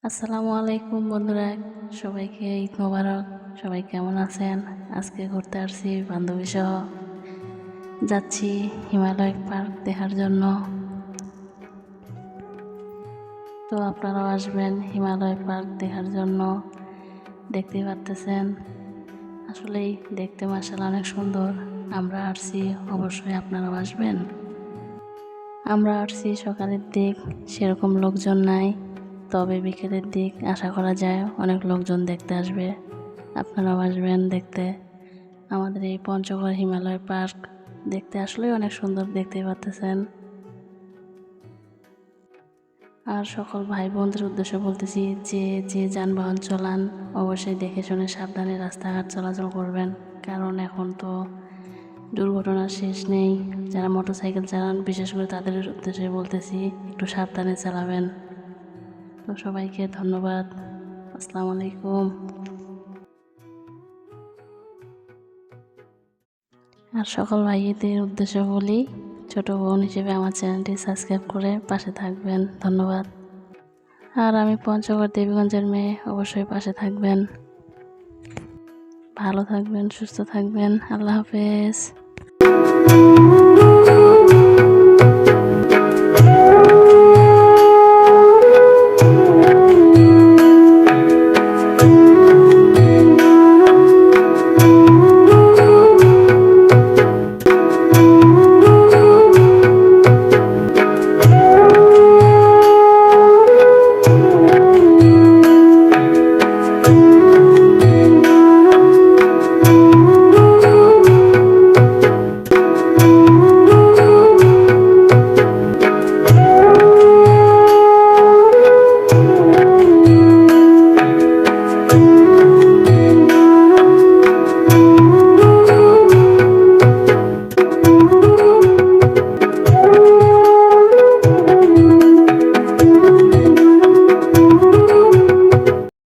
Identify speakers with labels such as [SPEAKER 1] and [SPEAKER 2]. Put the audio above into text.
[SPEAKER 1] আসসালামু আলাইকুম বন্ধুরা, সবাইকে ঈদ মোবারক। সবাই কেমন আছেন? আজকে ঘুরতে আসছি বান্ধবী সহ। যাচ্ছি হিমালয় পার্ক দেখার জন্য। তো আপনারাও আসবেন হিমালয় পার্ক দেখার জন্য। দেখতেই পারতেছেন, আসলেই দেখতে মাশাআল্লাহ অনেক সুন্দর। আমরা আসছি, অবশ্যই আপনারাও আসবেন। আমরা আসছি সকালের দিক, সেরকম লোকজন নাই, তবে বিকেলের দিক আশা করা যায় অনেক লোকজন দেখতে আসবে। আপনারাও আসবেন দেখতে। আমাদের এই পঞ্চগড় হিমালয় পার্ক দেখতে আসলেই অনেক সুন্দর, দেখতেই পাচ্ছেন। আর সকল ভাই বোনদের উদ্দেশ্যে বলতেছি যে যানবাহন চালান অবশ্যই দেখে শুনে সাবধানে রাস্তাঘাট চলাচল করবেন, কারণ এখন তো দুর্ঘটনার শেষ নেই। যারা মোটরসাইকেল চালান বিশেষ করে তাদের উদ্দেশ্যে বলতেছি একটু সাবধানে চালাবেন। তো সবাইকে ধন্যবাদ। আসসালামু আলাইকুম। আর সকল ভাইদের উদ্দেশ্যে বলি, ছোট বোন হিসেবে আমার চ্যানেলটি সাবস্ক্রাইব করে পাশে থাকবেন। ধন্যবাদ। আর আমি পঞ্চগড় দেবীগঞ্জের মেয়ে, অবশ্যই পাশে থাকবেন। ভালো থাকবেন, সুস্থ থাকবেন। আল্লাহ হাফেজ।